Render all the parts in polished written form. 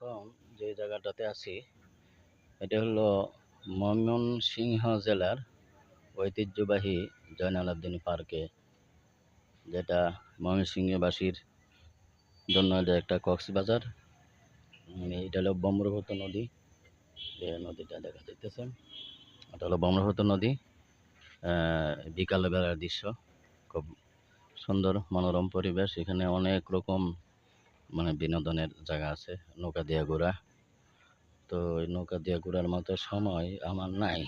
এখন যে জায়গাটাতে আছি এটা হলো ময়মনসিংহ জেলার ঐতিহ্যবাহী জয়নাল আবদিন পার্কে, যেটা ময়মনসিংহবাসীর জন্য এটা একটা কক্সবাজার। এটা হলো ব্রহ্মপুত্র নদী, যে নদীটা দেখা যাইতেছে এটা হলো ব্রহ্মপুত্র নদী। বিকালবেলার দৃশ্য, খুব সুন্দর মনোরম পরিবেশ। এখানে অনেক রকম বিনোদনের জায়গা আছে, নৌকা দিয়ে ঘোরা। তো ওই নৌকা দিয়ে ঘোরার মতো সময় আমার নাই,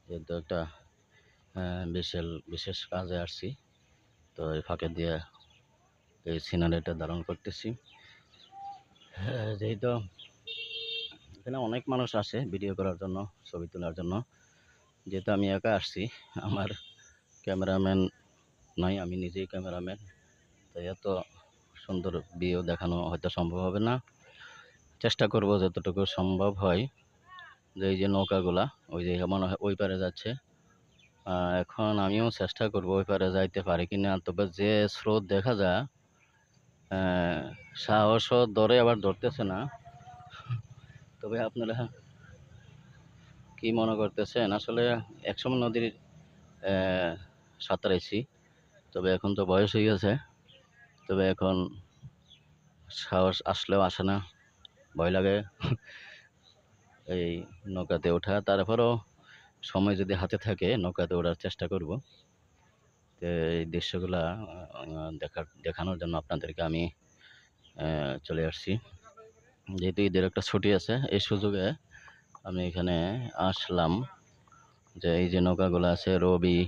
যেহেতু একটা বিশেষ কাজে আসছি। তো এই ফাঁকে দিয়ে এই সিনারিটা ধারণ করতেছি। যেহেতু এখানে অনেক মানুষ আসে ভিডিও করার জন্য, ছবি তোলার জন্য, যেহেতু আমি একা আসছি, আমার ক্যামেরাম্যান নাই, আমি নিজেই ক্যামেরাম্যান। তো এত সুন্দর ভিউ দেখানো হয়তো সম্ভব হবে না। চেষ্টা করব যতটুকু সম্ভব হয়। যে এই যে নৌকাগুলা ওই যে মনে হয় ওই পারে যাচ্ছে, এখন আমিও চেষ্টা করব ওই পারে যাইতে পারি কিনা। তবে যে স্রোত দেখা যায়, সাহসও ধরে আবার ধরতেছে না। তবে আপনারা কি মনে করতেছেন? আসলে একসময় নদীর সাঁতারাইছি, তবে এখন তো বয়স হয়ে গেছে। তবে এখন সাহস আসলেও আসে না, ভয় লাগে এই নৌকাতে ওঠা। তারপরও সময় যদি হাতে থাকে নৌকাতে ওঠার চেষ্টা করব। তো এই দৃশ্যগুলা দেখানোর জন্য আপনাদেরকে আমি চলে আসছি। যেহেতু ঈদের একটা ছুটি আছে, এই সুযোগে আমি এখানে আসলাম। যে এই যে নৌকাগুলো আছে, রবি,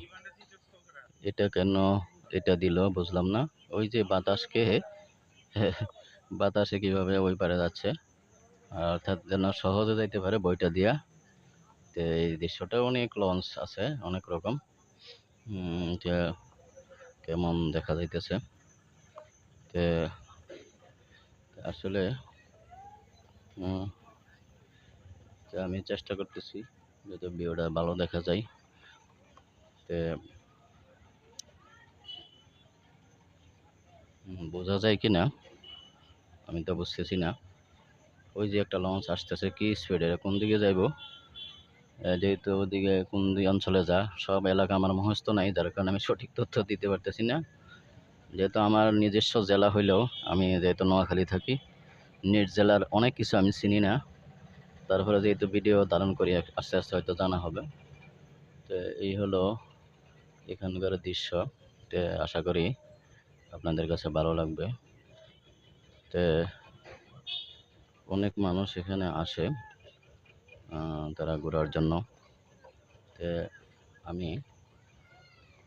এটা কেন এটা দিল বুঝলাম না। ওই যে বাতাসকে বাতাসে কিভাবে ওই পারে যাচ্ছে, অর্থাৎ যেন সহজে যাইতে পারে বইটা দিয়া। তো এই দৃশ্যটা অনেক লঞ্চ আছে, অনেক রকম। এটা কেমন দেখা যাইতেছে। তো আসলে আমি চেষ্টা করতেছি যাতে ভিডিওটা ভালো দেখা যায়। তো বোঝা যায় কি না আমি তো বুঝতেছি না। ওই যে একটা লঞ্চ আসতেছে, কি স্পিডে, কোন দিকে যাইব, যেহেতু ওদিকে কোন অঞ্চলে যা সব এলাকা আমার মুখস্থ নাই, যার কারণে আমি সঠিক তথ্য দিতে পারতেছি না। যেহেতু আমার নিজস্ব জেলা হইলেও, আমি যেহেতু নোয়াখালী থাকি, নিজ জেলার অনেক কিছু আমি চিনি না। তারপরে যেহেতু ভিডিও ধারণ করি, আস্তে আস্তে হয়তো জানা হবে। তো এই হলো এখানকার দৃশ্য। তো আশা করি আপনাদের কাছে ভালো লাগবে। তো অনেক মানুষ এখানে আসে তারা ঘোরার জন্য। তো আমি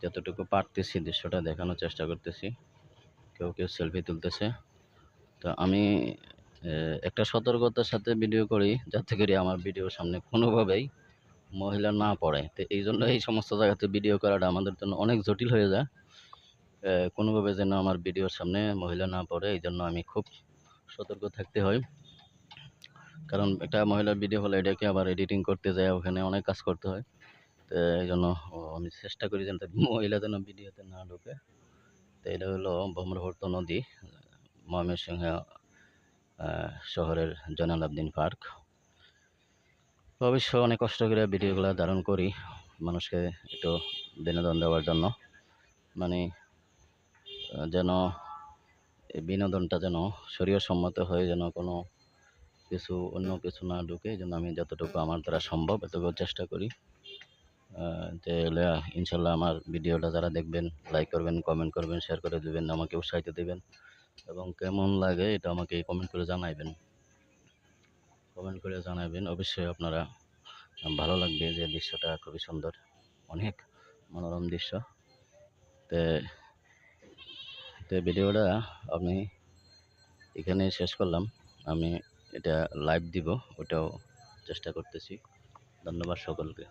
যতটুকু পারতেছি দৃশ্যটা দেখানোর চেষ্টা করতেছি। কেউ কেউ সেলফি তুলতেছে। তো আমি একটা সতর্কতার সাথে ভিডিও করি, যাতে করে আমার ভিডিওর সামনে কোনোভাবেই মহিলা না পড়ে। তো এই জন্য এই সমস্ত জায়গাতে ভিডিও করাটা আমাদের জন্য অনেক জটিল হয়ে যায়। কোনোভাবে যেন আমার ভিডিওর সামনে মহিলা না পড়ে, এই জন্য আমি খুব সতর্ক থাকতে হয়। কারণ একটা মহিলার ভিডিও হলে এটাকে আবার এডিটিং করতে যায়, ওখানে অনেক কাজ করতে হয়। তো এই জন্য আমি চেষ্টা করি যেন মহিলা যেন ভিডিওতে না ঢোকে। তো এটা হলো ব্রহ্মপুত্র নদী, ময়মনসিংহ শহরের জয়নাল আবদিন পার্ক। অবশ্য অনেক কষ্ট করে ভিডিওগুলো ধারণ করি মানুষকে একটু বিনোদন দেওয়ার জন্য, যেন এই বিনোদনটা যেন শরীয়সম্মত হয়ে, যেন কোনো কিছু অন্য কিছু না ঢুকে, যেন আমি যতটুকু আমার দ্বারা সম্ভব এতটুকু চেষ্টা করি। তাহলে ইনশাল্লাহ আমার ভিডিওটা যারা দেখবেন, লাইক করবেন, কমেন্ট করবেন, শেয়ার করে দেবেন, আমাকে উৎসাহিত দেবেন, এবং কেমন লাগে এটা আমাকে কমেন্ট করে জানাবেন। অবশ্যই আপনারা ভালো লাগবে, যে দৃশ্যটা খুবই সুন্দর, অনেক মনোরম দৃশ্য। তো ভিডিওটা আমি এখানে শেষ করলাম। আমি এটা লাইভ দিব, ওটাও চেষ্টা করতেছি। ধন্যবাদ সকলকে।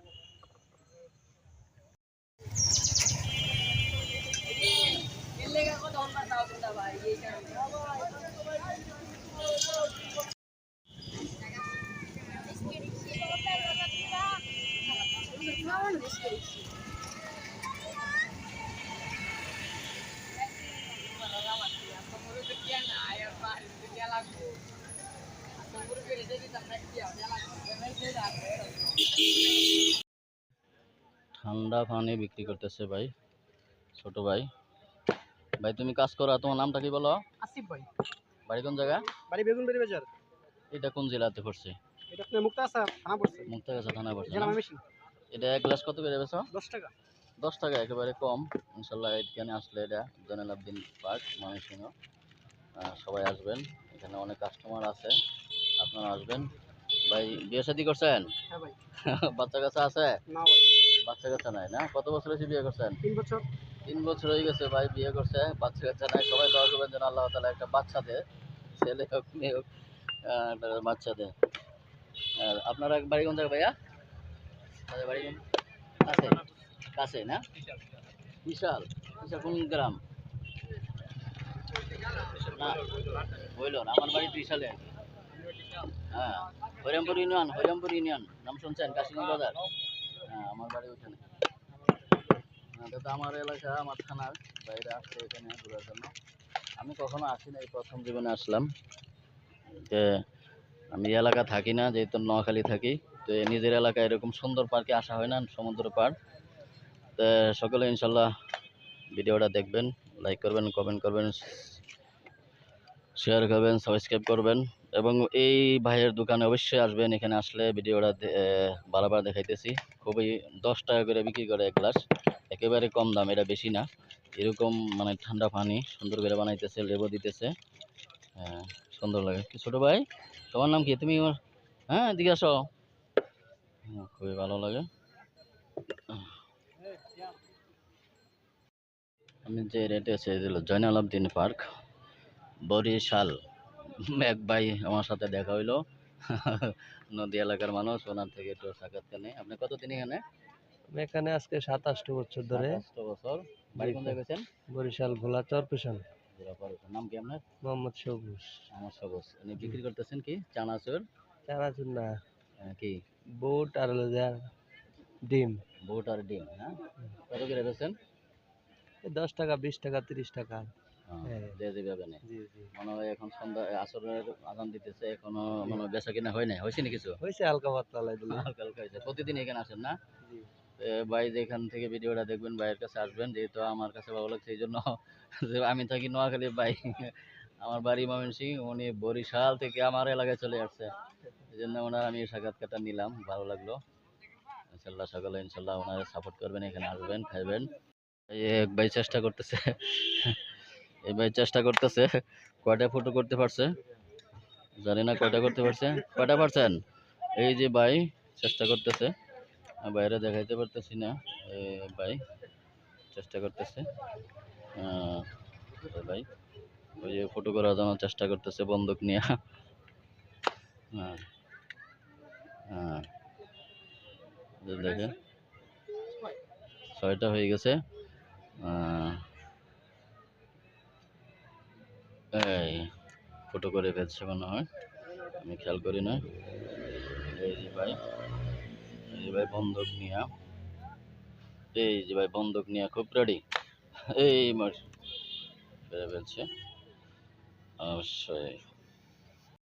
ঠান্ডা পানি বিক্রি করতেছে ভাই, ছোট ভাই। ভাই তুমি কাজ করো, তোমার নামটা কি বলো? আসিফ ভাই। বাড়ি কোন জায়গা? বাড়ি বেগুনবাড়ি বাজার। এটা কোন জেলাতে পড়ছে? এটা আপনার মুক্তাগাছা থানা পড়ছে। মুক্তাগাছা থানা পড়ছে জেলা না? ময়মনসিংহ। এটা এক গ্লাস কত করে বেচো? 10 টাকা। 10 টাকা, একেবারে কম। ইনশাল্লাহ এখানে আসলে এটা জয়নুল আবদিন পার্ক ময়মনসিংহ, সবাই আসবেন, এখানে অনেক কাস্টমার আছে, আপনারা আসবেন। ভাই বিয়ে শাদী করছেন? হ্যাঁ ভাই। বাচ্চা কাচ্চা আছে? না ভাই। বাচ্চা কাচ্চা নাই না? কত বছর হয়েছে বিয়ে করছেন? 3 বছর। 3 বছর হয়ে গেছে ভাই বিয়ে করছে, বাচ্চা কাচ্চা নাই। সবাই দোয়া করবেন যেন আল্লাহ তাআলা একটা বাচ্চা দেয়, ছেলে হোক মেয়ে হোক, একটা বাচ্চা দেয়। আর আপনারা বাড়ি কোন জায়গায় ভাইয়া? আপনাদের বাড়ি কোন? কাছে? কাছে না? বিশাল। বিশাল কোন গ্রাম? না হইল না, আমার বাড়ি বিশালে। হ্যাঁ, হরিরামপুর ইউনিয়ন নাম শুনছেন? কাশিগঞ্জ বাজার। হ্যাঁ, আমার বাড়ি ওখানে। এটা তো আমার এলাকা, আমার থানার বাইরে আসছে এখানে ঘোরার জন্য। আমি কখনো আসি না, এই প্রথম জীবনে আসলাম। যে আমি এই এলাকা থাকি না, যেহেতু নোয়াখালী থাকি, তো নিজের এলাকায় এরকম সুন্দর পার্কে আসা হয় না, সমুদ্র পার্ক। তো সকলে ইনশাল্লাহ ভিডিওটা দেখবেন, লাইক করবেন, কমেন্ট করবেন, শেয়ার করবেন, সাবস্ক্রাইব করবেন, এবং এই ভাইয়ের দোকানে অবশ্যই আসবেন। এখানে আসলে ভিডিওটা বারবার দেখাইতেছি, খুবই 10 টাকা করে বিক্রি করে এক গ্লাস, একেবারে কম দাম, এটা বেশি না। এরকম মানে ঠান্ডা পানি সুন্দর করে বানাইতেছে, লেবু দিতেছে, সুন্দর লাগে। কি ছোট ভাই, তোমার নাম কি? তুমি হ্যাঁ এদিকে আসো। খুবই ভালো লাগে। আমি যে রেটে এসে দিল জয়নাল আবদিন পার্ক, বরিশাল। এক ভাই আমার সাথে দেখা হইলো, নদী এলাকার মানুষ, ওনার থেকে একটু সাক্ষাৎকার নেই। আপনি কতদিন এখানে? এখানে আজকে 27 বছর ধরে। 27 বছর। বাড়ি কোন জায়গায় গেছেন? বরিশাল ভোলা চরপেশন। নাম কি আপনার? মোহাম্মদ সবুজ। আমার সবুজ। উনি বিক্রি করতেছেন কি চানাচুর? চানাচুর না, কি বুট আর হলো যা ডিম। বুট আর ডিম, হ্যাঁ। কত করে বেচেন? 10 টাকা, 20 টাকা, 30 টাকা। যে যেভাবে নেই। জি জি। মনে হয় এখন সন্ধ্যা আসরের আজান দিতেছে, এখনো মনে হয় বেচা কিনা হয় নাই, হয়েছে না কিছু? হয়েছে হালকা পাতলা লাই দিলে। হালকা হালকা হয়েছে। প্রতিদিন এখানে আসেন না? জি। ভাই যেখান থেকে ভিডিওটা দেখবেন, ভাইয়ের কাছে আসবেন, যেহেতু আমার কাছে ভালো লাগছে এই জন্য। যে আমি থাকি নোয়াখালী, ভাই আমার বাড়ি ময়মনসিংহ, উনি বরিশাল থেকে আমার এলাকায় চলে আসছে, এই জন্য ওনার আমি সাক্ষাৎকারটা নিলাম, ভালো লাগলো। ইনশাল্লাহ সকালে ইনশাল্লাহ ওনারা সাপোর্ট করবেন, এখানে আসবেন, খাইবেন। এই এক ভাই চেষ্টা করতেছে, এই ভাই চেষ্টা করতেছে, কয়টা ফটো করতে পারছে জানি না, কয়টা করতে পারছে, কয়টা পারছেন? এই যে ভাই চেষ্টা করতেছে, বাইরে দেখাইতে পারতেছি না। ভাই চেষ্টা করতেছে, ভাই ওই যে ফটো করার জন্য চেষ্টা করতেছে বন্দুক নিয়ে। হ্যাঁ হ্যাঁ, দেখে 6টা হয়ে গেছে। এই ফটো করে ফেলছে মনে হয়, আমি খেয়াল করি না। এই যে ভাই, এই যে ভাই বন্দুক নিয়ে, এই যে ভাই বন্দুক নিয়ে খুব রেডি, এই মার ফেলে ফেলছে অবশ্যই।